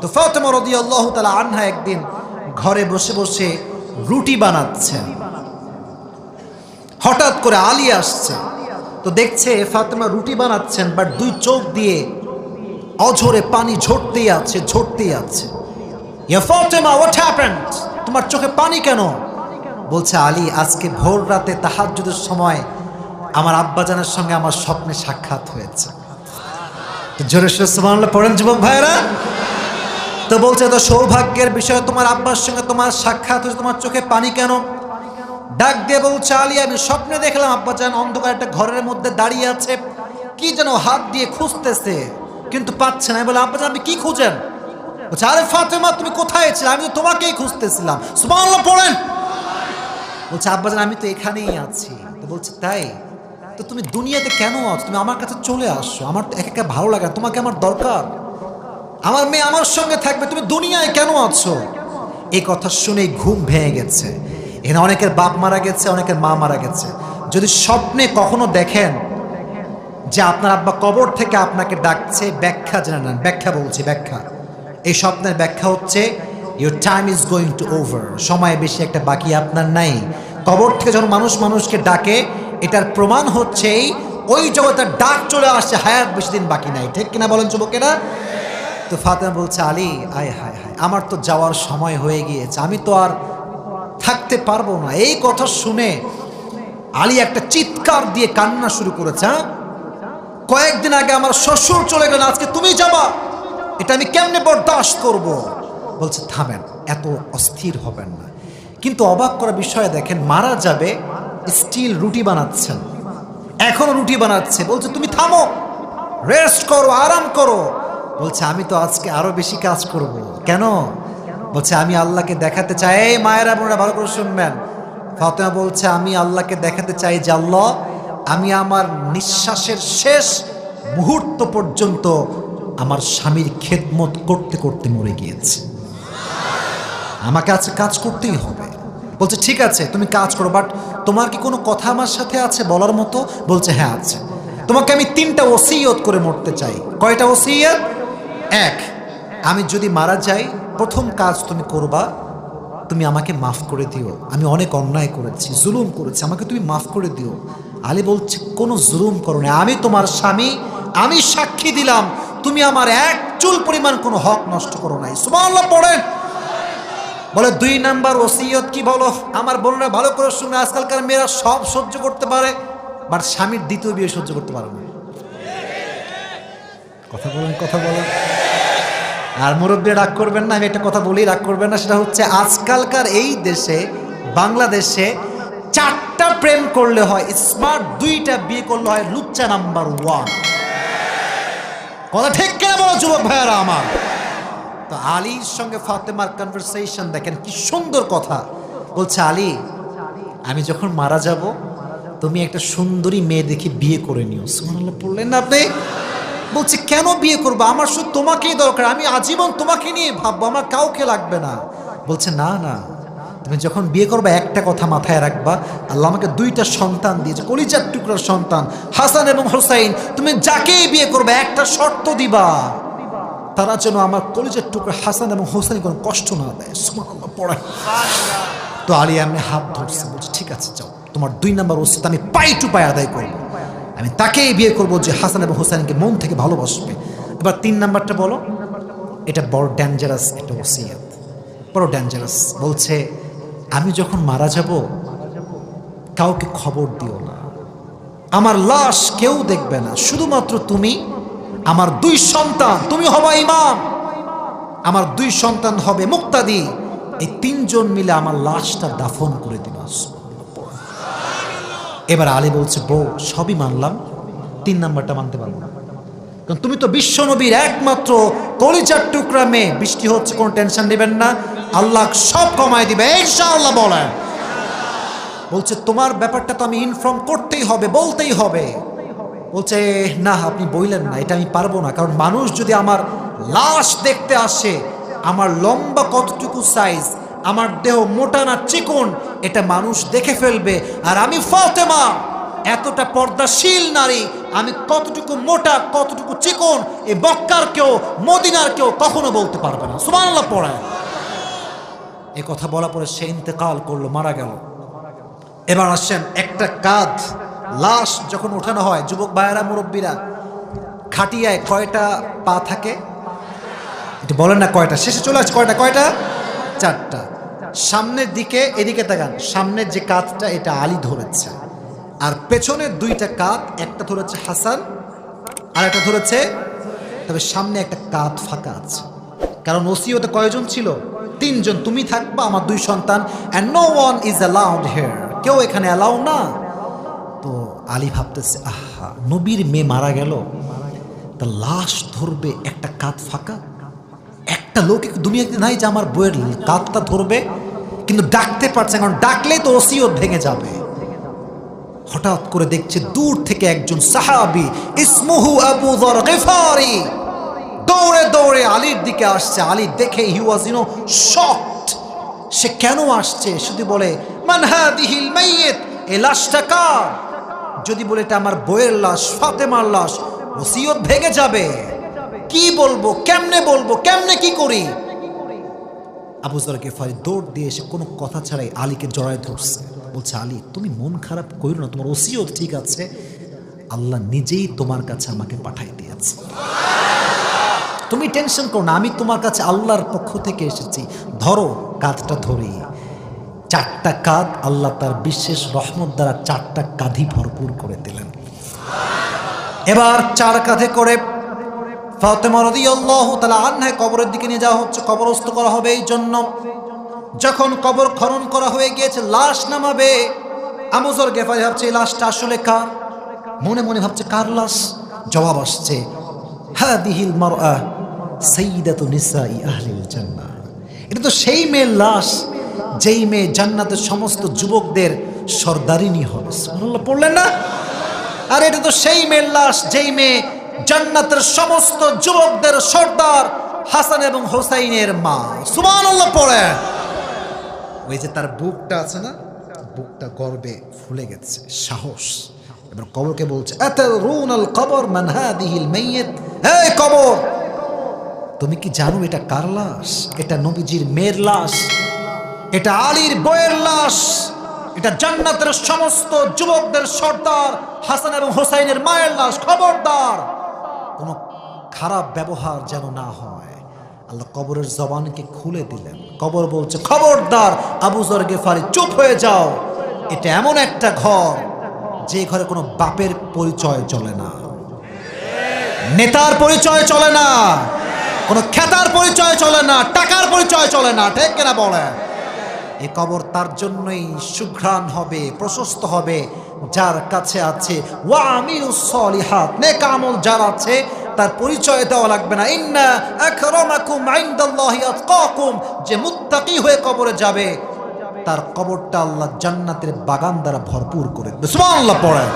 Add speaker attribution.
Speaker 1: তো ফাতেমা রাদিয়াল্লাহু তাআলা আনহা একদিন ঘরে বসে বসে রুটি বানাচ্ছেন। হঠাৎ করে আলী আসছে, তো দেখছে ফাতেমা রুটি বানাচ্ছেন, বাট দুই চোখ দিয়ে অঝরে পানি ঝরতেই আছে। ইয়া ফাতেমা, হোয়াট হ্যাপেন্ড? তোমার চোখে পানি কেন? বলছে, আলী, আজকে ভোর রাতে তাহাজ্জুদের সময় আমার আব্বাজানের সঙ্গে আমার স্বপ্নে সাক্ষাৎ হয়েছে। তো জোরে সোরে সুবহানাল্লাহ পড়েন যুবক ভাইরা। তো বলছে, তো সৌভাগ্যের বিষয়, তোমার আব্বার সঙ্গে তোমার সাক্ষাৎ হয়েছে, তোমার চোখে পানি কেন? ডাক দিয়ে বলছে, আলী, আমি স্বপ্নে দেখলাম আব্বাজান অন্ধকার একটা ঘরের মধ্যে দাঁড়িয়ে আছে, কি যেন হাত দিয়ে খুঁজতেছে কিন্তু পাচ্ছে না। আমি বলে, আব্বাজান আপনি কি খুঁজেন? বলছে, আরে ফাতেমা, তুমি কোথায় ছিলে? আমি তো তোমাকেই খুঁজতেছিলাম। সুবহানাল্লাহ পড়েন। বলছে, আব্বাজান আমি তো এখানেই আছি। তো বলছে, তাই? তো তুমি দুনিয়াতে কেন আছো? তুমি আমার কাছে চলে আসো, আমার তো একা একা ভালো লাগে, তোমাকে আমার দরকার, আমার মেয়ে আমার সঙ্গে থাকবে, তুমি দুনিয়ায় কেন আছো? এই কথা শুনে ঘুম ভেঙে গেছে। এখানে অনেকের বাপ মারা গেছে, অনেকের মা মারা গেছে। যদি স্বপ্নে কখনো দেখেন যে আপনার আব্বা কবর থেকে আপনাকে ডাকছে, ব্যাখ্যা জেনে নেন। ব্যাখ্যা এই স্বপ্নের ব্যাখ্যা হচ্ছে, your time is going to over, সময় বেশি একটা বাকি আপনার নাই। কবর থেকে যখন মানুষকে ডাকে, এটার প্রমাণ হচ্ছে ওই জগতের ডাক চলে আসছে, হায়াত বেশি দিন বাকি নাই। ঠিক কিনা বলেন যুবকেরা? তো ফাতেমা বলছে, আলী, হায় আমার তো যাওয়ার সময় হয়ে গিয়েছে, আমি তো আর থাকতে পারবো না। এই কথা শুনে আলী একটা চিৎকার দিয়ে কান্না শুরু করেছে। কয়েকদিন আগে আমার শ্বশুর চলে গেলেন, আজকে তুমি যাবা, এটা আমি কেমনে বরদাস্ত করব? বলছে, থামেন, এত অস্থির হবেন না। কিন্তু অবাক করা বিষয় দেখেন, মারা যাবে, স্টিল রুটি বানাচ্ছেন, এখনো রুটি বানাচ্ছে। বলছে, তুমি থামো, রেস্ট করো, আরাম করো। বলছে, আমি তো আজকে আরো বেশি কাজ করব। কেন? বলছে, আমি আল্লাহকে দেখাতে চাই। এই মায়েরা বোনেরা ভালো করে শুনবেন। ফাতেমা বলছে, আমি আল্লাহকে দেখাতে চাই যে আল্লাহ, আমি আমার নিঃশ্বাসের শেষ মুহূর্ত পর্যন্ত আমার স্বামীর খেদমত করতে করতে মরে গিয়েছি, আমাকে আজকে কাজ করতেই হবে। বলছে, ঠিক আছে তুমি কাজ করো, বাট তোমার কি কোনো কথা আমার সাথে আছে বলার মতো? বলছে, হ্যাঁ আছে। তোমাকে আমি 3টা ওসিয়ত করে মরতে চাই। কয়টা ওসিয়ত? 1, আমি যদি মারা যাই, প্রথম কাজ তুমি করবা, তুমি আমাকে মাফ করে দিও, আমি অনেক অন্যায় করেছি, জুলুম করেছি, আমাকে তুমি মাফ করে দিও। আলী বলছে, কোনো জুলুম করো না, আমি তোমার স্বামী, আমি সাক্ষী দিলাম তুমি আমার এক চুল পরিমাণ কোনো হক নষ্ট করো নাই। সুবহানাল্লাহ পড়েন। বলে, 2 নাম্বার ওসিয়ত কি বলো? আমার বোনেরা ভালো করে শুনে, আজকালকার মেয়েরা সব সহ্য করতে পারে, বাট স্বামীর দ্বিতীয় বিয়ে সহ্য করতে পারে না। কথা বলেন। আর মুরব্বী রাগ করবেন না, আমি একটা কথা বলি, রাগ করবেন না। সেটা হচ্ছে, আজকালকার এই দেশে, বাংলাদেশে 4টা প্রেম করলে হয় স্মার্ট, 2টা বিয়ে করলে হয় লুচ্চা নাম্বার 1। কথা ঠিক কেন বলো যুবক ভাইয়ারা আমার? তো আলীর সঙ্গে ফাতেমার কনভারসেশন দেখেন কি সুন্দর কথা। বলছে, আলী, আমি যখন মারা যাব, তুমি একটা সুন্দরী মেয়ে দেখে বিয়ে করে নিও। সুবহানাল্লাহ পড়লেন না আপনি? বলছে, কেন বিয়ে করবো? আমার শুধু তোমাকেই দরকার, আমি আজীবন তোমাকে নিয়ে ভাববো, আমার কাউকে লাগবে না। বলছে, না, তুমি যখন বিয়ে করবে একটা কথা মাথায় রাখবা, আল্লাহ আমাকে 2টা সন্তান দিয়েছে, কলিজার টুকরার সন্তান, হাসান এবং হোসাইন। তুমি যাকেই বিয়ে করবে একটা শর্ত দিবা, তারা যেন আমার কলিজার টুকরা হাসান এবং হোসেন কোনো কষ্ট না দেয়। সুবহানাল্লাহ পড়েন। তো আলী এমনি হাত ধরছে, বলছে, ঠিক আছে যাও, তোমার 2 নাম্বার ওসিয়ত আমি পাই টু পাই আদায় করবো, আমি তাকেই বিয়ে করবো যে হাসান এবং হোসেনকে মন থেকে ভালোবাসবে। এবার 3 নাম্বারটা বলো। এটা বড় ডেঞ্জারাস একটা ওসিয়ত, বড় ডেঞ্জারাস। বলছে, আমি যখন মারা যাব, কাউকে খবর দিও না, আমার লাশ কেউ দেখবে না, শুধুমাত্র তুমি, আমার 2 সন্তান, তুমি হবা ইমাম, আমার 2 সন্তান হবে মুক্তাদি, এই 3 জন মিলে আমার লাশটা দাফন করে দিবা। এবার আলী বলছে, বউ সবই মানলাম, 3 নাম্বারটা মানতে পারবো না, কারণ তুমি তো বিশ্ব নবীর একমাত্র কলিজার টুকরা মেয়ে। বৃষ্টি হচ্ছে, কোনো টেনশন নেবেন না, আল্লাহ সব কমায় দিবে ইনশাআল্লাহ বলেন। বলছে, তোমার ব্যাপারটা তো আমি ইনফর্ম করতেই হবে, বলতেই হবে। বলছে, না আপনি বললেন না, এটা আমি পারবো না, কারণ মানুষ যদি আমার লাশ দেখতে আসে, আমার লম্বা কতটুকু সাইজ, আমার দেহ মোটা না চিকন, এটা মানুষ দেখে ফেলবে, আর আমি ফাতেমা এতটা পর্দাশীল নারী আমি কতটুকু মোটা কতটুকু চিকন এই মক্কার কেউ মদিনার কেউ কখনো বলতে পারবে না। সুবহানাল্লাহ পড়ে। এই কথা বলা পরে সে ইন্তেকাল করলো, মারা গেল। এবার আসেন, একটা কাঁধ লাশ যখন ওঠানো হয়, যুবক ভাইয়েরা মুরব্বীরা, খাটিয়ায় কয়টা পা থাকে এটা বলেন না, কয়টা? শেষে চলে আসছে কয়টা? 4টা। সামনের দিকে, এদিকে তাকান, সামনের যে কাঁধটা এটা আলী ধরেছে, আর পেছনের 2টা কাঁধ, একটা ধরেছে হাসান আর একটা ধরেছে, তবে সামনে একটা কাঁধ ফাঁকা আছে। কারণ ওসিয়তে কয়জন ছিল? 3 জন। তুমি থাকবা, আমার 2 সন্তান, and no one is allowed here, কেউ এখানে অ্যালাউ না। তো আলী ভাবতেছে, আহা, নবীর মেয়ে মারা গেল, তা লাশ ধরবে, একটা কাঁধ ফাঁকা, একটা লোক দুনিয়াতে নাই যে আমার বইয়ের কাঁধটা ধরবে, কিন্তু ডাকতে পারছে, কারণ ডাকলেই তো ওসিয়ত ভেঙে যাবে। হঠাৎ করে দেখছে দূর থেকে একজন সাহাবী, ইসমুহু আবু যর গিফারি, দৌড়ে দৌড়ে আলীর দিকে আসছে। আলী দেখে হি ওয়াজ শকড। সে কেন আসছে? শুধু বলে, মান হাদিহিল মাইয়িত, এই লাশটা কার? যদি বলে এটা আমার বইয়ের লাশ, ফাতেমার লাশ, ওসিয়ত ভেঙে যাবে। কি বলবো, কেমনে বলবো, কেমনে কি করি? আবু যর গিফারি দৌড় দিয়ে এসে কোনো কথা ছাড়াই আলীকে জড়ায় ধরছে, বলছে, আলী তুমি মন খারাপ করো না, তোমার ওসিয়ত ঠিক আছে, আল্লাহ নিজেই তোমার কাছে আমাকে পাঠাই দিয়েছে, তুমি টেনশন করো না, আমি তোমার কাছে আল্লাহর পক্ষ থেকে এসেছি, ধরো। কাঁধটা ধরি, 4টা কাঁধ আল্লাহ তার বিশেষ রহমত দ্বারা 4টা কাঁধই ভরপুর করে দিলেন। এবার 4 কাঁধে করে ফাতেমা রাদিয়াল্লাহু তাআলা আনহা কবরের দিকে নিয়ে যাওয়া হচ্ছে, কবরস্থ করা হবে। এই জন্য যখন কবর খনন করা হয়ে গিয়েছে, লাশ নামাবে, আবু যর গিফারি ভাবছে এই লাশটা আসলে কার? মনে মনে ভাবছে কার লাশ? জবাব আসছে, হাদিহিল মারআ সাইয়্যিদাতু নিসাই আহলিল জান্নাহ, এটা তো সেই মেয়ের লাশ যেই মেয়ে জান্নাতের সমস্ত যুবকদের সর্দারিনী হবে। সুবহানাল্লাহ পড়লেন না? আর এটা তো সেই মেয়ের লাশ যেই মেয়ে জান্নাতের সমস্ত যুবকদের সর্দার, হাসান এবং হোসাইনের মা। সুবহানাল্লাহ পড়ে। ওই যে তার বুকটা আছে না, বুকটা গর্বে ফুলে গেছে, সাহস। এবার কবরকে বলছে, আতারুনাল কবর মান হাদিহিল মাইয়িত, এই কবর তুমি কি জানো এটা কার লাশ? এটা নবীজির মেয়ের লাশ, এটা আলীর বইয়ের লাশ, এটা জান্নাতের সমস্ত যুবকদের সর্দার হাসান এবং হোসাইনের মায়ের লাশ। খবরদার, কোনো খারাপ ব্যবহার যেন না হয়। আল্লাহ কবরের জবানকে খুলে দিলেন। কবর বলছে, খবরদার আবু যর গিফারি, চুপ হয়ে যাও, এটা এমন একটা ঘর যে ঘরে কোনো বাপের পরিচয় চলে না, নেতার পরিচয় চলে না, কোনো খ্যাতার পরিচয় চলে না, টাকার পরিচয় চলে না, ঠিক কিনা বলে? এই কবর তার জন্যই সুঘ্রাণ হবে, প্রশস্ত হবে, যার কাছে আছে ওয়া আমিলুস সলিহাত, নেক আমল যার আছে, তার পরিচয় দেওয়া লাগবে না। ইন্না আকরামাকুম ইনদাল্লাহি আতকাকুম, যে মুত্তাকি হয়ে কবরে যাবে তার কবরটা আল্লাহ জান্নাতের বাগান দ্বারা ভরপুর করে দেবে। সুবহানাল্লাহ পড়ে।